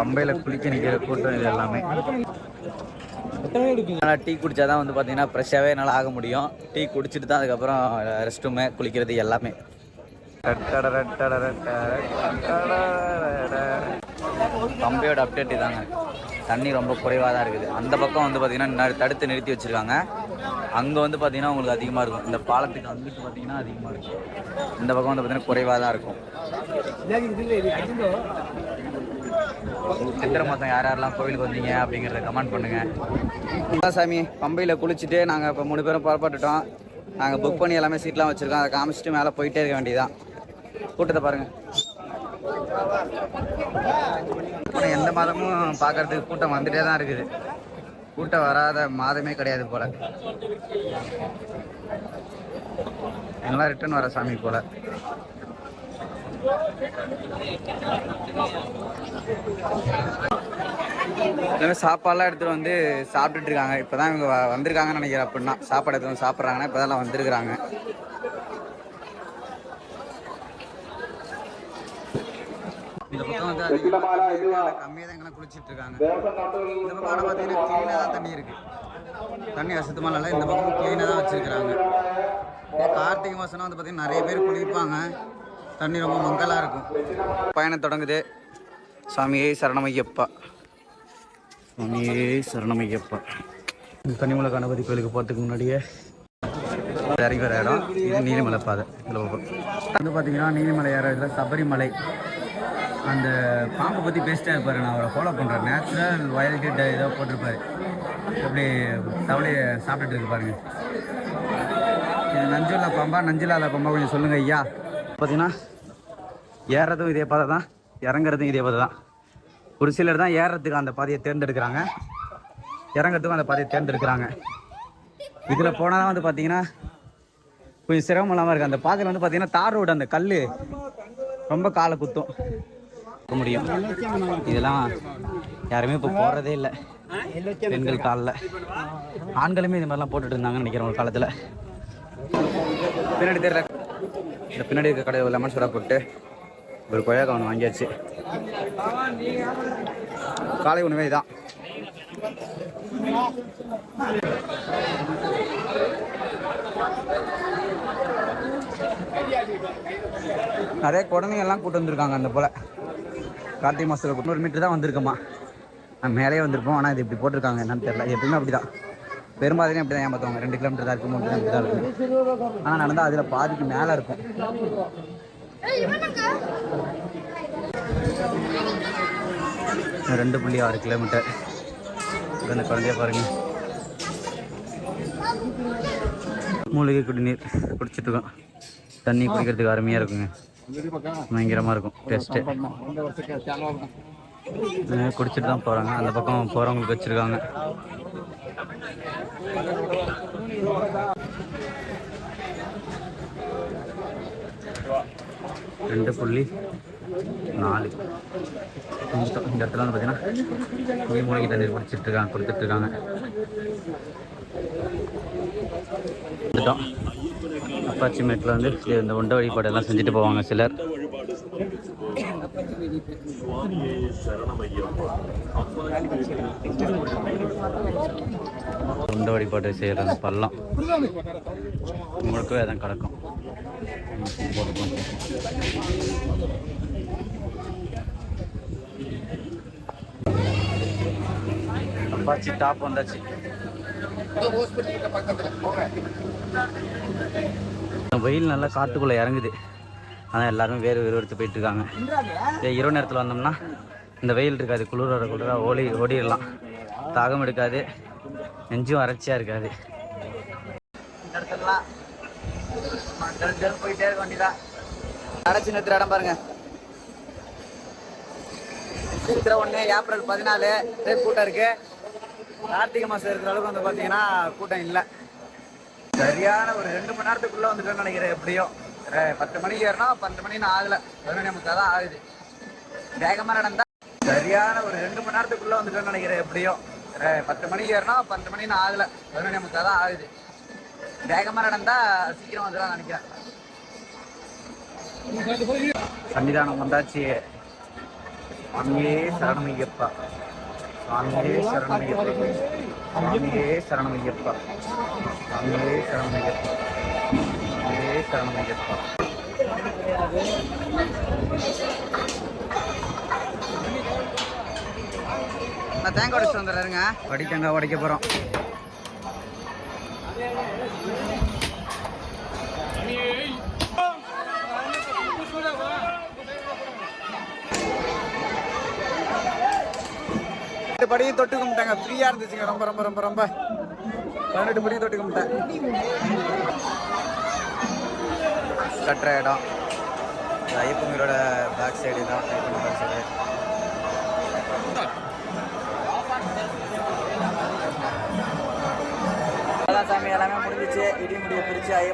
பம்பையில் குளிக்க நிற்கிற கூட்டம் இது எல்லாமே. டீ குடித்தா தான் வந்து பார்த்தீங்கன்னா ஃப்ரெஷ்ஷாகவே என்னால் ஆக முடியும். டீ குடிச்சிட்டு தான் அதுக்கப்புறம் ரெஸ்ட் ரூமு குளிக்கிறது எல்லாமே. பம்பையோட அப்டேட் இதாங்க. தண்ணி ரொம்ப குறைவாக தான் இருக்குது. அந்த பக்கம் வந்து பார்த்திங்கன்னா தடுத்து நிறுத்தி வச்சுருக்காங்க. அங்கே வந்து பார்த்திங்கன்னா உங்களுக்கு அதிகமாக இருக்கும். இந்த பாலத்துக்கு அங்கிட்டு பார்த்திங்கன்னா அதிகமாக இருக்கும். இந்த பக்கம் வந்து பார்த்திங்கன்னா குறைவாக தான் இருக்கும். சித்திரை மாதம் யார் யாரெல்லாம் கோவிலுக்கு வந்தீங்க அப்படிங்கிறத கமெண்ட் பண்ணுங்கள். சாமி பம்பையில் குளிச்சுட்டு நாங்கள் இப்போ 3 பேரும் புறப்பட்டுட்டோம். நாங்கள் புக் பண்ணி எல்லாமே சீட்லாம் வச்சுருக்கோம். அதை காமிச்சிட்டு மேலே போயிட்டே இருக்க வேண்டியதான். கூட்டத்தை பாருங்கள். எந்த மாதமும் பார்க்கறதுக்கு கூட்டம் வந்துட்டே தான் இருக்குது. கூட்டம் வராத மாதமே கிடையாது போல. எல்லாம் ரிட்டர்ன் வர சாமி போல. எல்லாமே சாப்பாடுலாம் எடுத்துகிட்டு வந்து சாப்பிட்டுட்டு இருக்காங்க. இப்போ தான் இவங்க வந்திருக்காங்கன்னு நினைக்கிறேன். அப்படின்னா சாப்பாடு எடுத்து வந்து சாப்பிட்றாங்கன்னா இப்போ தான் வந்திருக்கிறாங்க. இந்த பக்கம் வந்து கம்மியாக தான் எங்கெல்லாம் குளிச்சுட்டு இருக்காங்க. இந்த பக்கம் ஆனால் பார்த்தீங்கன்னா க்ளீனாக தான் தண்ணி இருக்குது. தண்ணி அசுத்தமாக இல்லை. இந்த பக்கம் க்ளீனாக தான் வச்சுருக்கிறாங்க. கார்த்திகை மாதம்னா வந்து பார்த்திங்கன்னா நிறைய பேர் குளிப்பாங்க. தண்ணி ரொம்ப மங்கலாக இருக்கும். பயணம் தொடங்குது. சாமியே சரணமையப்பா, சாமியே சரணமையப்பா. கன்னிமலை கணபதி கோயிலுக்கு போகிறதுக்கு முன்னாடியே இறங்கி வர இடம் இது நீலிமலை பாதை. இதில் வந்து பார்த்தீங்கன்னா நீலிமலை ஏற இதில் சபரிமலை. அந்த பாம்பை பற்றி பேசிட்டே இருப்பார். நான் அவரை ஃபாலோ பண்ணுறேன். நேச்சுரல் வைல்டு ஏதோ போட்டிருப்பார். எப்படி தவளையை சாப்பிட்டுட்டு இருக்கு பாருங்க. இது நஞ்சுள்ள பாம்பா நஞ்சில்லாத பாம்பா கொஞ்சம் சொல்லுங்கள் ஐயா. பார்த்தீங்கன்னா ஏறதும் இதே பாதை தான், இறங்குறதும் இதே பாதை தான். ஒரு சிலர் தான் ஏறத்துக்கு அந்த பாதையை தேர்ந்தெடுக்கிறாங்க, இறங்கிறதுக்கும் அந்த பாதையை தேர்ந்தெடுக்கிறாங்க. இதில் போனால் தான் வந்து பார்த்தீங்கன்னா கொஞ்சம் சிரமம் இல்லாமல் இருக்குது. அந்த பாதையில் வந்து பார்த்தீங்கன்னா தார் ரோடு, அந்த கல் ரொம்ப காலை குத்தும் முடியும். இதெல்லாம் யாருமே இப்போ போடுறதே இல்லை. பெண்கள் காலில், ஆண்களுமே இது மாதிரிலாம் போட்டுட்டு இருந்தாங்கன்னு நினைக்கிறேன் ஒரு காலத்தில். பின்னாடி தெரியல, இந்த பின்னாடி இருக்க கடை லெமன் சோடா போட்டு ஒரு கொய்யாக்காய் ஒன்று வாங்கியாச்சு. காலை உணவே தான். நிறைய குழந்தைங்கள்லாம் கூட்டு வந்திருக்காங்க. அந்த போல் கார்த்திகை மாதத்தில் 100 மீட்டர் தான் வந்திருக்கோமா. நான் மேலேயே வந்திருப்போம். ஆனால் இது இப்படி போட்டிருக்காங்க என்னன்னு தெரியல. எப்பவுமே அப்படி தான், பெரும்பாலும் அப்படி தான் ஏமாற்றுவாங்க. 2 கிலோமீட்டர் தான் இருக்கும், 3 கிலோமீட்டர் தான் இருக்கும். ஆனால் நடந்தால் அதில் பாதிக்கு மேலே இருக்கும். 2.6 கிலோமீட்டர். அந்த குழந்தைய பாருங்க, மூலிகை குடிநீர் குடிச்சிட்ருக்கோம். தண்ணி குடிக்கிறதுக்கு அருமையாக இருக்குங்க, பயங்கரமாக இருக்கும் டேஸ்ட்டு. குடிச்சிட்டு தான் போகிறாங்க. அந்த பக்கம் போகிறவங்களுக்கு வச்சுருக்காங்க. ரெண்டு 2.4 இந்த இடத்துல வந்து பார்த்தீங்கன்னா மூலிகை தண்ணீர் குடிச்சிட்ருக்காங்க, கொடுத்துட்ருக்காங்க. அப்பாச்சி மேட்டில் வந்து இந்த உண்ட வழிபாடெல்லாம் செஞ்சுட்டு போவாங்க சிலர். உண்ட வழிபாடு செய்கிற அந்த பள்ளம் உங்களுக்கும் அதான் கிடக்கும். அப்பாச்சி டாப் வந்தாச்சு. வெயில் நல்லா காட்டுக்குள்ளே இறங்குது. ஆனால் எல்லாருமே வேறுபடுத்து போயிட்டு இருக்காங்க. இரவு நேரத்தில் வந்தோம்னா இந்த வெயில் இருக்காது, குளிர ஓடிடலாம். தாகம் எடுக்காது, நெஞ்சும் வறட்சியாக இருக்காது. இந்த இடத்துலலாம் போயிட்டே இருக்க வேண்டியதான். அடைச்சி நிறுத்துற இடம் பாருங்க. சித்திரை 1 ஏப்ரல் 14 கூட்டம் இருக்கு. கார்த்திகை மாதம் இருக்கிற அளவுக்கு வந்து பார்த்தீங்கன்னா கூட்டம் இல்லை. சரியான ஒரு 2 மணி நேரத்துக்குள்ளே வந்துட்டோன்னு நினைக்கிறேன். எப்படியோ 10 மணிக்கு ஏறினா 12 மணின்னு ஆகலை, 11:30 தான் ஆகுது. வேகமாக நடந்தால் சரியான ஒரு 2 மணி நேரத்துக்குள்ளே வந்துட்டோன்னு நினைக்கிறேன். எப்படியோ 10 மணிக்கு ஏறினா 12 மணின்னு ஆகலை, 11:30 தான் ஆகுது. வேகமாக நடந்தால் சீக்கிரம் வந்துடலாம் நினைக்கிறேன். சன்னிதானம் வந்தாச்சு. சுவாமியே சரணமையப்பா, சுவாமியே சரணமையப்பா, சுவாமியே சரணமையப்பா, சுவாமியே சரணமையப்பா, சுவாமியே சரணமையப்பா. நான் தேங்காய் உடைச்சு வந்துடுறேங்க. தேங்காய் உடைக்க போகிறோம். படியும் தொட்டு கும்பிட்டாங்க. ஃப்ரீயாக இருந்துச்சுங்க. ரொம்ப ரொம்ப ரொம்ப ரொம்ப 18 படியும் தொட்டு கும்பிட்டேன். கட்டுற இடம் ஐயப்பங்களோட பேக் சைடு தான். ஐயப்பன் பேக் சைடு சாமி எல்லாமே முடிஞ்சிச்சு. இடி முடிய பிரிச்சு ஐயப்பன்